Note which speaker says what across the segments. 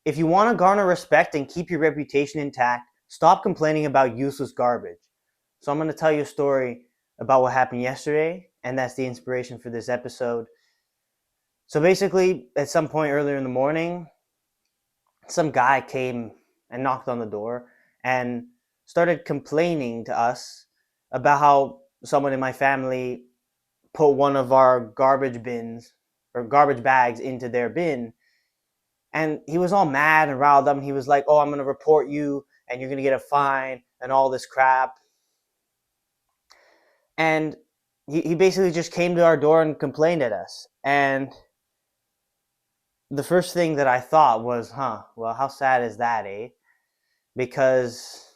Speaker 1: If you want to garner respect and keep your reputation intact, stop complaining about useless garbage. So I'm going to tell you a story about what happened yesterday, and that's the inspiration for this episode. So basically, at some point earlier in the morning, some guy came and knocked on the door and started complaining to us about how someone in my family put one of our garbage bins or garbage bags into their bin. And he was all mad and riled up. He was like, "Oh, I'm going to report you and you're going to get a fine and all this crap." And he basically just came to our door and complained at us. And the first thing that I thought was, well, how sad is that, eh? Because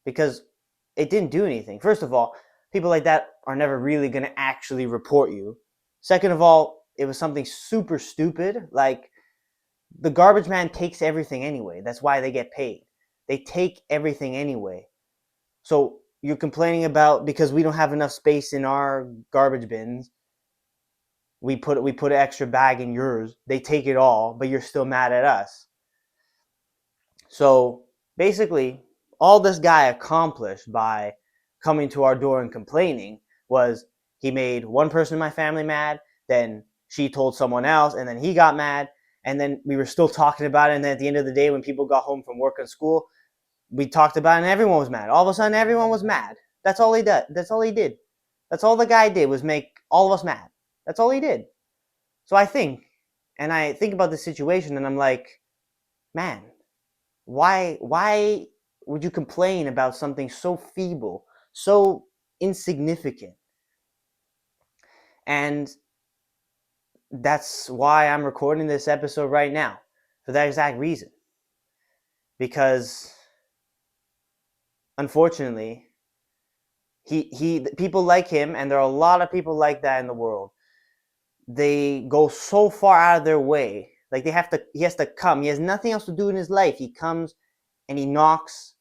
Speaker 1: because it didn't do anything. First of all, people like that are never really going to actually report you. Second of all, it was something super stupid. Like, the garbage man takes everything anyway. That's why they get paid. They take everything anyway. So you're complaining about because we don't have enough space in our garbage bins. We put an extra bag in yours. They take it all, but you're still mad at us. So basically, all this guy accomplished by coming to our door and complaining was he made one person in my family mad, then she told someone else, and then he got mad, and then we were still talking about it, and then at the end of the day, when people got home from work and school, we talked about it, and everyone was mad. All of a sudden, everyone was mad. That's all he did. That's all he did. That's all the guy did was make all of us mad. That's all he did. So I think about this situation, and I'm like, man, why would you complain about something so feeble, so insignificant? And that's why I'm recording this episode right now, for that exact reason. Because unfortunately, he people like him, and there are a lot of people like that in the world. They go so far out of their way. Like, he has to come. He has nothing else to do in his life. He comes and he knocks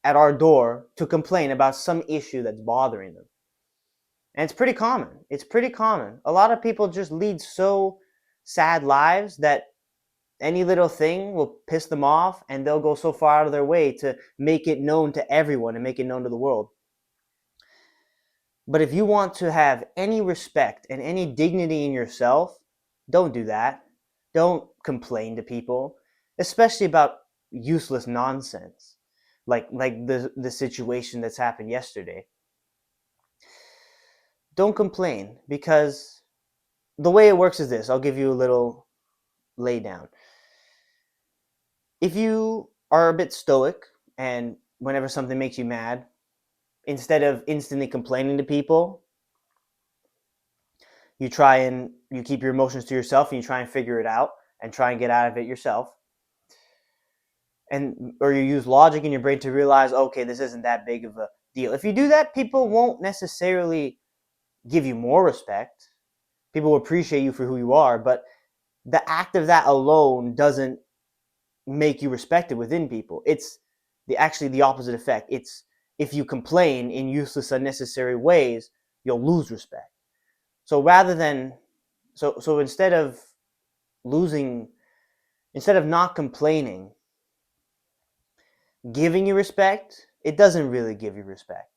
Speaker 1: at our door to complain about some issue that's bothering them. And it's pretty common. It's pretty common. A lot of people just lead so sad lives that any little thing will piss them off, and they'll go so far out of their way to make it known to everyone and make it known to the world. But if you want to have any respect and any dignity in yourself, don't do that. Don't complain to people, especially about useless nonsense like the situation that's happened yesterday. Don't complain, because the way it works is this. I'll give you a little lay down. If you are a bit stoic and whenever something makes you mad, instead of instantly complaining to people, you keep your emotions to yourself and you try and figure it out and try and get out of it yourself. Or you use logic in your brain to realize, okay, this isn't that big of a deal. If you do that, people won't necessarily give you more respect. People will appreciate you for who you are, but the act of that alone doesn't make you respected within people. It's actually the opposite effect. It's if you complain in useless, unnecessary ways, you'll lose respect. So rather than so instead of losing, instead of not complaining, giving you respect, it doesn't really give you respect.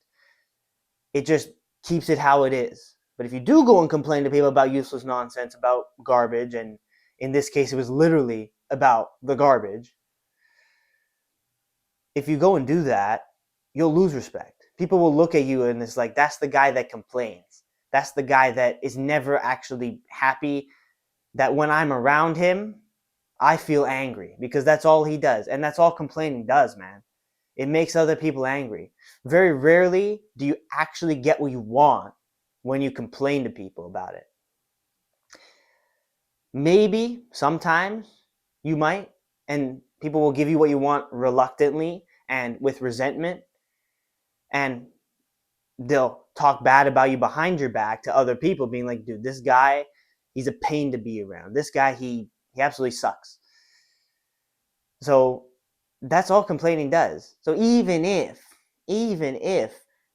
Speaker 1: It just keeps it how it is. But if you do go and complain to people about useless nonsense, about garbage, and in this case it was literally about the garbage, if you go and do that, you'll lose respect. People will look at you and it's like, that's the guy that complains. That's the guy that is never actually happy, that when I'm around him, I feel angry, because that's all he does. And that's all complaining does, man. It makes other people angry. Very rarely do you actually get what you want when you complain to people about it. Maybe sometimes you might, and people will give you what you want reluctantly and with resentment, and they'll talk bad about you behind your back to other people, being like, dude, this guy, he's a pain to be around. This guy, he absolutely sucks. So that's all complaining does. So even if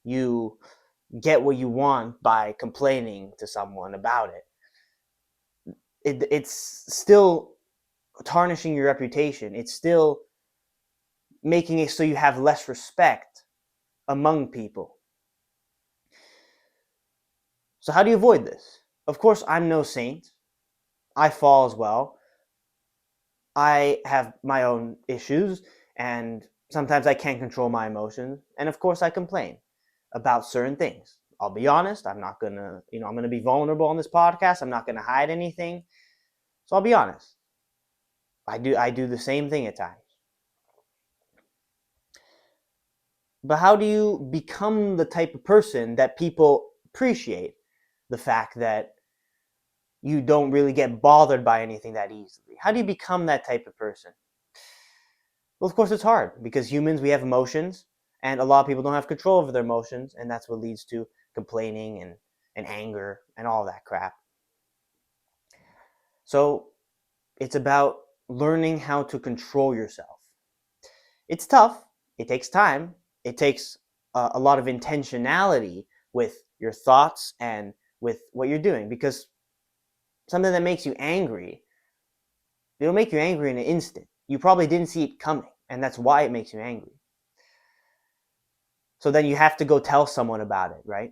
Speaker 1: you get what you want by complaining to someone about it, it's still tarnishing your reputation. It's still making it so you have less respect among people. So how do you avoid this? Of course, I'm no saint. I fall as well. I have my own issues, and sometimes I can't control my emotions. And of course, I complain about certain things. I'll be honest. I'm not gonna, I'm gonna be vulnerable on this podcast. I'm not gonna hide anything. So I'll be honest. I do the same thing at times. But how do you become the type of person that people appreciate? The fact that you don't really get bothered by anything that easily. How do you become that type of person? Well, of course, it's hard because humans, we have emotions, and a lot of people don't have control over their emotions, and that's what leads to complaining and anger and all that crap. So it's about learning how to control yourself. It's tough, it takes time, it takes a lot of intentionality with your thoughts and with what you're doing, because something that makes you angry, it'll make you angry in an instant. You probably didn't see it coming, and that's why it makes you angry. So then you have to go tell someone about it, right?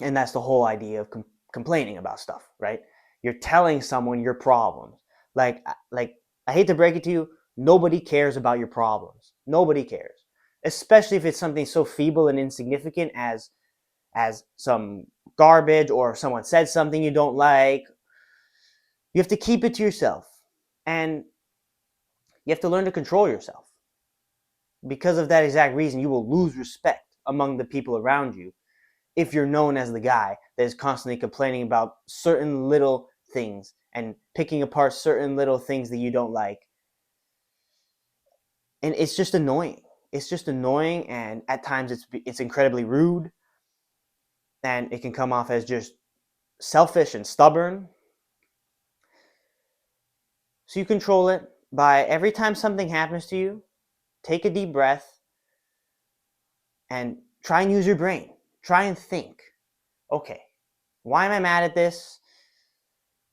Speaker 1: And that's the whole idea of complaining about stuff, right? You're telling someone your problems. Like I hate to break it to you, nobody cares about your problems. Nobody cares, especially if it's something so feeble and insignificant as some garbage, or someone said something you don't like. You have to keep it to yourself, and you have to learn to control yourself. Because of that exact reason, you will lose respect among the people around you if you're known as the guy that is constantly complaining about certain little things and picking apart certain little things that you don't like. And it's just annoying. It's just annoying, and at times it's incredibly rude, and it can come off as just selfish and stubborn. So you control it by every time something happens to you, take a deep breath and try and use your brain. Try and think, okay, why am I mad at this?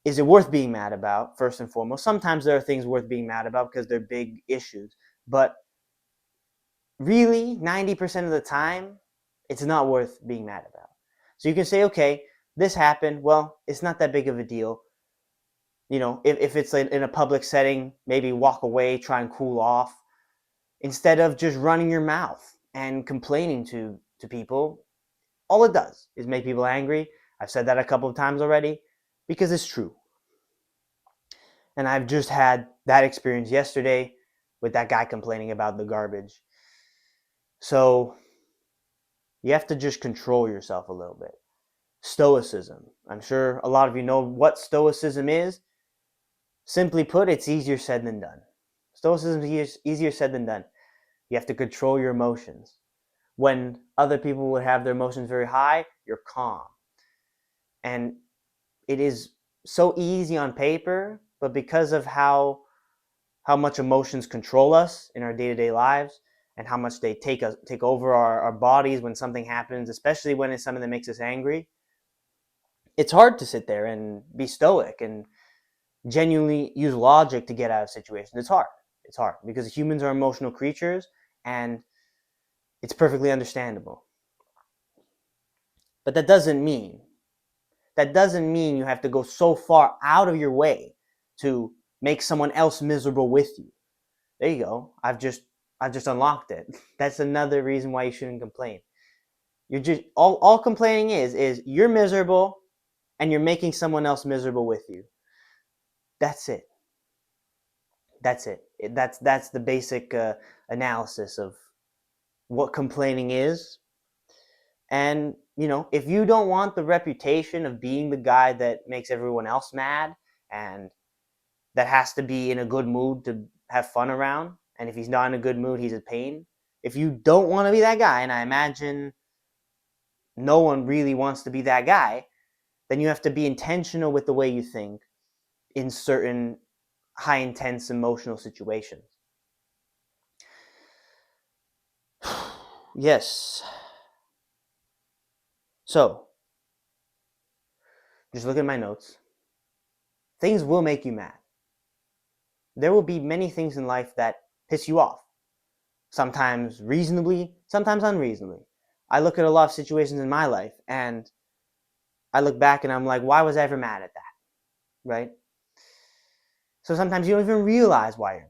Speaker 1: Is it worth being mad about, first and foremost? Sometimes there are things worth being mad about because they're big issues. But really, 90% of the time, it's not worth being mad about. So you can say, okay, this happened. Well, it's not that big of a deal. If it's in a public setting, maybe walk away, try and cool off, instead of just running your mouth and complaining to people. All it does is make people angry. I've said that a couple of times already because it's true. And I've just had that experience yesterday with that guy complaining about the garbage. So you have to just control yourself a little bit. Stoicism. I'm sure a lot of you know what stoicism is. Simply put, it's easier said than done. Stoicism is easier said than done. You have to control your emotions. When other people would have their emotions very high, you're calm. And it is so easy on paper, but because of how much emotions control us in our day-to-day lives, and how much they take over our bodies when something happens, especially when it's something that makes us angry, it's hard to sit there and be stoic and genuinely use logic to get out of situations. It's hard because humans are emotional creatures, and it's perfectly understandable. But that doesn't mean you have to go so far out of your way to make someone else miserable with you. There you go. I've just unlocked it. That's another reason why you shouldn't complain. You're just all complaining is you're miserable and you're making someone else miserable with you. That's it. That's it. That's the basic analysis of what complaining is. And if you don't want the reputation of being the guy that makes everyone else mad, and that has to be in a good mood to have fun around, and if he's not in a good mood, he's a pain. If you don't want to be that guy, and I imagine no one really wants to be that guy, then you have to be intentional with the way you think in certain high intense emotional situations. Yes. So, just look at my notes. Things will make you mad. there will be many things in life that piss you off. Sometimes reasonably, sometimes unreasonably. I look at a lot of situations in my life and I look back and I'm like, why was I ever mad at that? Right? So sometimes you don't even realize why you're mad.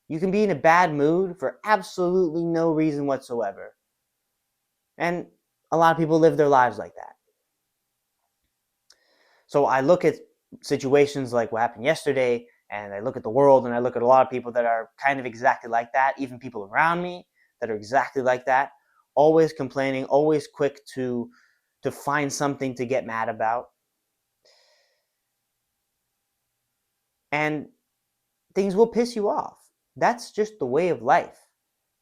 Speaker 1: You can be in a bad mood for absolutely no reason whatsoever. And a lot of people live their lives like that. So I look at situations like what happened yesterday, and I look at the world, and I look at a lot of people that are kind of exactly like that, even people around me that are exactly like that, always complaining, always quick to find something to get mad about. And things will piss you off. That's just the way of life.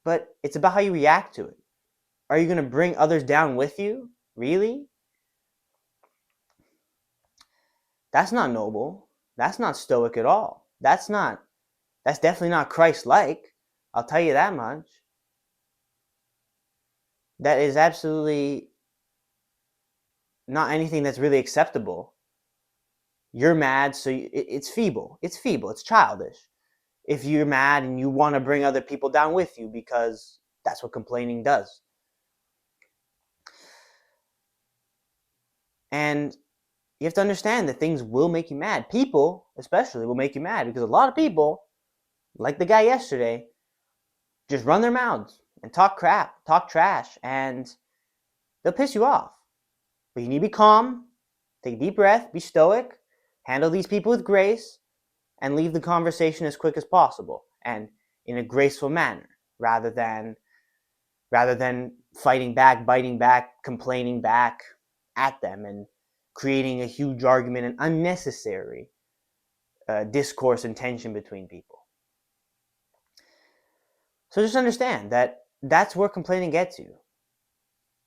Speaker 1: But it's about how you react to it. Are you going to bring others down with you? Really? That's not noble. That's not stoic at all. That's definitely not Christ-like. I'll tell you that much. That is absolutely not anything that's really acceptable. You're mad, so it's feeble. It's feeble. It's childish. If you're mad and you want to bring other people down with you, because that's what complaining does. And you have to understand that things will make you mad. People, especially, will make you mad because a lot of people, like the guy yesterday, just run their mouths and talk crap, talk trash, and they'll piss you off. But you need to be calm, take a deep breath, be stoic, handle these people with grace, and leave the conversation as quick as possible and in a graceful manner, rather than fighting back, biting back, complaining back at them and creating a huge argument and unnecessary discourse and tension between people. So just understand that that's where complaining gets you.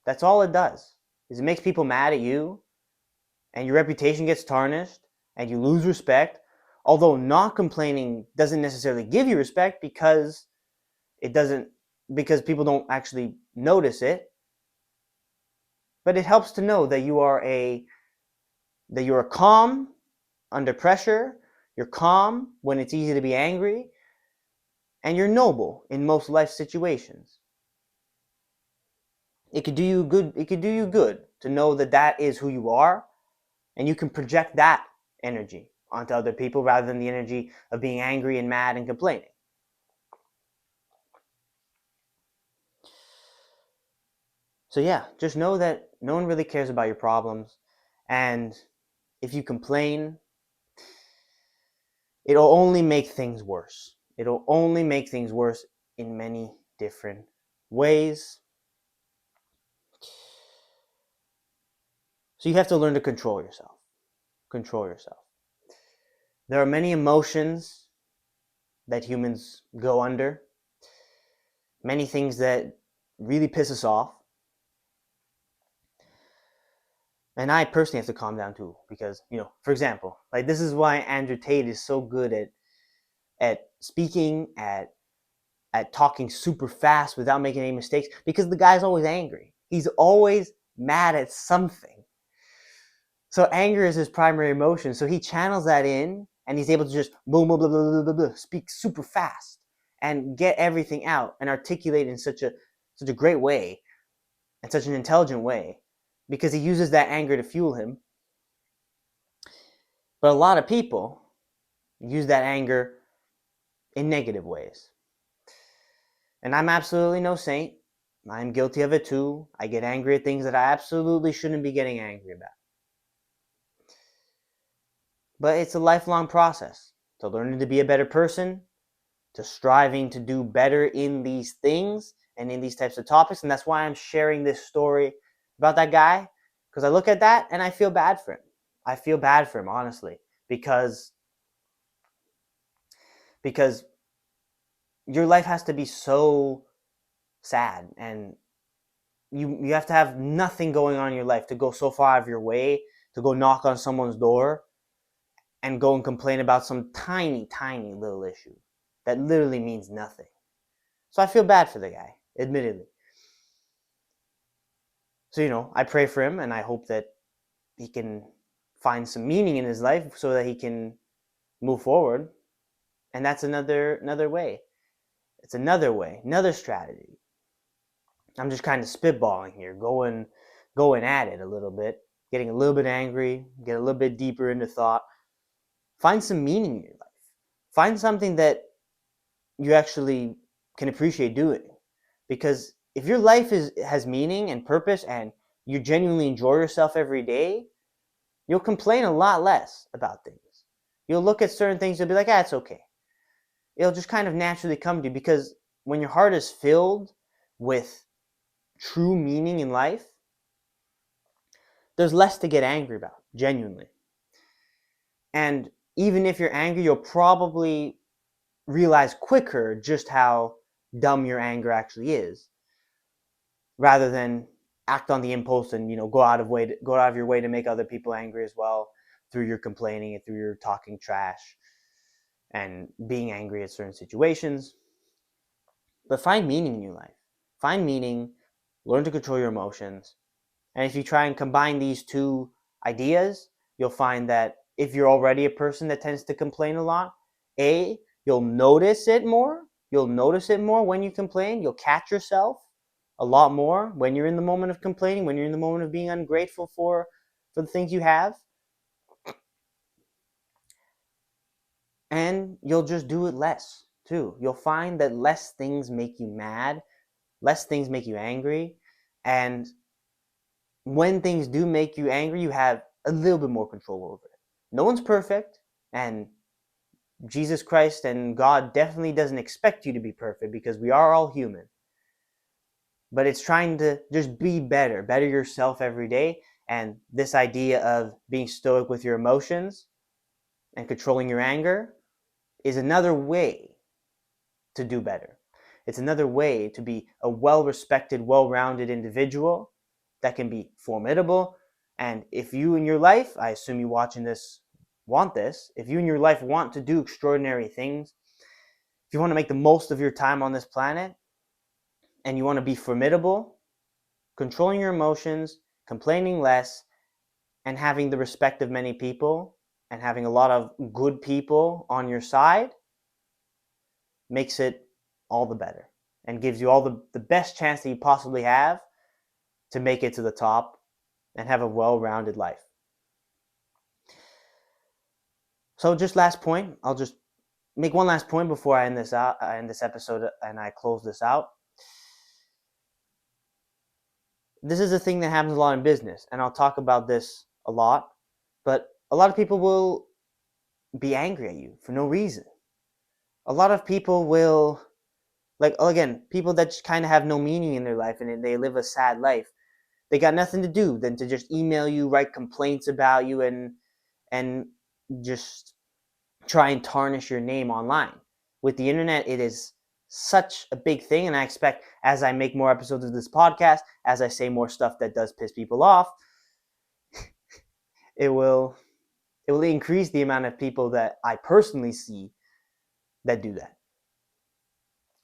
Speaker 1: That's all it does. Is it makes people mad at you, and your reputation gets tarnished, and you lose respect. Although not complaining doesn't necessarily give you respect because people don't actually notice it. But it helps to know that you are calm under pressure, you're calm when it's easy to be angry, and you're noble in most life situations. It could do you good to know that that is who you are, and you can project that energy onto other people rather than the energy of being angry and mad and complaining. So yeah, just know that no one really cares about your problems, and if you complain, it'll only make things worse. It'll only make things worse in many different ways. So you have to learn to control yourself. Control yourself. There are many emotions that humans go under, many things that really piss us off. And I personally have to calm down too, because, for example, like this is why Andrew Tate is so good at speaking, at talking super fast without making any mistakes, because the guy's always angry. He's always mad at something. So anger is his primary emotion. So he channels that in, and he's able to just boom, blah, blah, blah, blah, blah, speak super fast and get everything out and articulate in such a great way and such an intelligent way, because he uses that anger to fuel him. But a lot of people use that anger in negative ways. And I'm absolutely no saint. I'm guilty of it too. I get angry at things that I absolutely shouldn't be getting angry about. But it's a lifelong process to learning to be a better person, to striving to do better in these things and in these types of topics. And that's why I'm sharing this story about that guy, because I look at that and I feel bad for him. I feel bad for him, honestly, because your life has to be so sad, and you have to have nothing going on in your life to go so far out of your way to go knock on someone's door and go and complain about some tiny, tiny little issue that literally means nothing. So I feel bad for the guy, admittedly. So, I pray for him and I hope that he can find some meaning in his life so that he can move forward. And that's another way. It's another way, another strategy. I'm just kind of spitballing here, going at it a little bit, getting a little bit angry, get a little bit deeper into thought. Find some meaning in your life. Find something that you actually can appreciate doing. Because if your life has meaning and purpose and you genuinely enjoy yourself every day, you'll complain a lot less about things. You'll look at certain things and be like, it's okay. It'll just kind of naturally come to you, because when your heart is filled with true meaning in life, there's less to get angry about, genuinely. And even if you're angry, you'll probably realize quicker just how dumb your anger actually is, rather than act on the impulse and go out of your way to make other people angry as well, through your complaining and through your talking trash and being angry at certain situations. But find meaning in your life. Find meaning, learn to control your emotions. And if you try and combine these two ideas, you'll find that if you're already a person that tends to complain a lot, you'll notice it more. You'll notice it more when you complain. You'll catch yourself a lot more when you're in the moment of complaining, when you're in the moment of being ungrateful for the things you have. And you'll just do it less too. You'll find that less things make you mad, less things make you angry. And when things do make you angry, you have a little bit more control over it. No one's perfect, and Jesus Christ and God definitely doesn't expect you to be perfect, because we are all human. But it's trying to just be better yourself every day. And this idea of being stoic with your emotions and controlling your anger is another way to do better. It's another way to be a well-respected, well-rounded individual that can be formidable. And if you in your life, I assume you watching this want this, if you in your life want to do extraordinary things, if you want to make the most of your time on this planet, and you want to be formidable, controlling your emotions, complaining less, and having the respect of many people, and having a lot of good people on your side, makes it all the better and gives you all the best chance that you possibly have to make it to the top and have a well-rounded life. So just last point, I'll just make one last point before I end this episode and I close this out. This is a thing that happens a lot in business, and I'll talk about this a lot, but a lot of people will be angry at you for no reason. A lot of people will, again, people that just kind of have no meaning in their life and they live a sad life. They got nothing to do than to just email you, write complaints about you, and just try and tarnish your name online. With the internet, it is such a big thing, and I expect as I make more episodes of this podcast, as I say more stuff that does piss people off, it will increase the amount of people that I personally see that do that.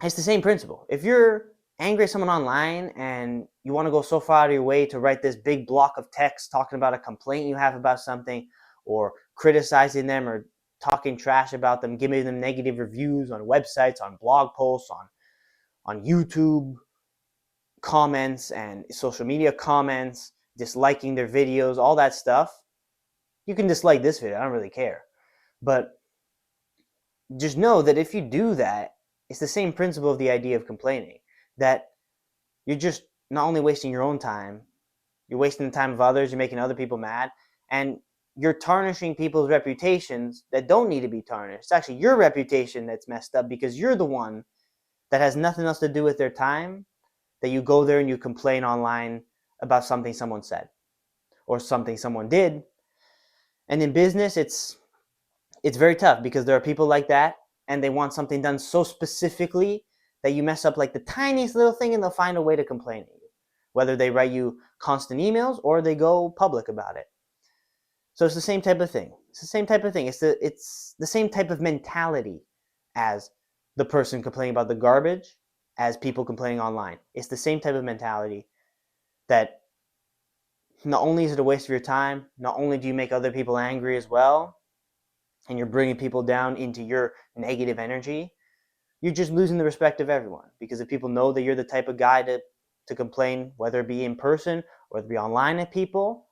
Speaker 1: It's the same principle. If you're angry at someone online and you want to go so far out of your way to write this big block of text talking about a complaint you have about something, or criticizing them, or talking trash about them, giving them negative reviews on websites, on blog posts, on YouTube comments and social media comments, disliking their videos, all that stuff, you can dislike this video. I don't really care. But just know that if you do that, it's the same principle of the idea of complaining, that you're just not only wasting your own time, you're wasting the time of others, you're making other people mad, and you're tarnishing people's reputations that don't need to be tarnished. It's actually your reputation that's messed up, because you're the one that has nothing else to do with their time, that you go there and you complain online about something someone said or something someone did. And in business, it's very tough, because there are people like that, and they want something done so specifically that you mess up like the tiniest little thing and they'll find a way to complain at you, whether they write you constant emails or they go public about it. So it's the same type of thing. It's the same type of thing. It's the same type of mentality as the person complaining about the garbage, as people complaining online. It's the same type of mentality that not only is it a waste of your time, not only do you make other people angry as well, and you're bringing people down into your negative energy, you're just losing the respect of everyone. Because if people know that you're the type of guy to complain, whether it be in person or whether it be online at people,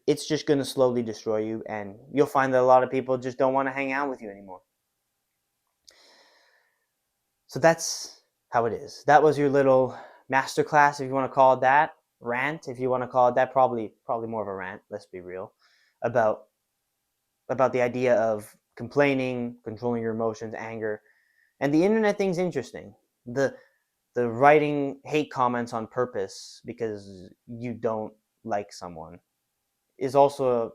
Speaker 1: it's just going to slowly destroy you, and you'll find that a lot of people just don't want to hang out with you anymore. So that's how it is. That was your little masterclass, if you want to call it that. Rant, if you want to call it that. Probably more of a rant, let's be real, about the idea of complaining, controlling your emotions, anger. And the internet thing's interesting. The writing hate comments on purpose because you don't like someone is also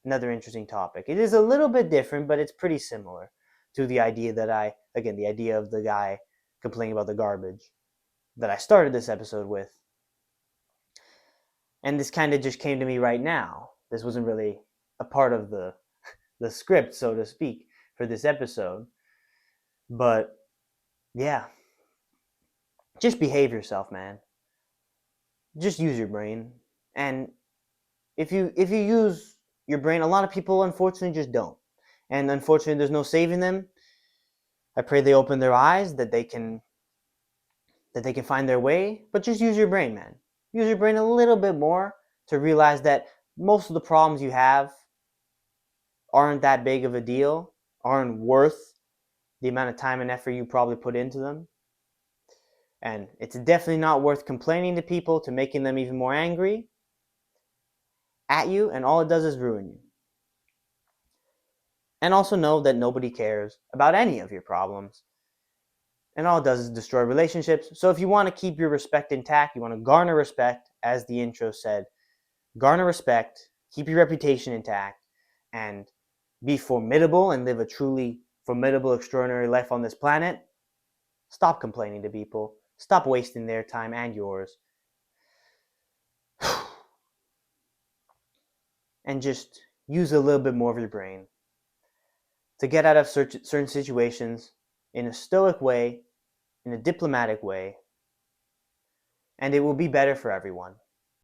Speaker 1: another interesting topic. It is a little bit different, but it's pretty similar to the idea the idea of the guy complaining about the garbage that I started this episode with. And this kind of just came to me right now. This wasn't really a part of the script, so to speak, for this episode. But yeah, just behave yourself, man. Just use your brain. And if you use your brain, a lot of people unfortunately just don't. And unfortunately there's no saving them. I pray they open their eyes, that they can find their way, but just use your brain, man. Use your brain a little bit more to realize that most of the problems you have aren't that big of a deal, aren't worth the amount of time and effort you probably put into them. And it's definitely not worth complaining to people, to making them even more angry at you, and all it does is ruin you. And also know that nobody cares about any of your problems. And all it does is destroy relationships. So if you want to keep your respect intact, you want to garner respect, as the intro said, garner respect, keep your reputation intact, and be formidable and live a truly formidable, extraordinary life on this planet, stop complaining to people. Stop wasting their time and yours. And just use a little bit more of your brain to get out of certain situations in a stoic way, in a diplomatic way, and it will be better for everyone.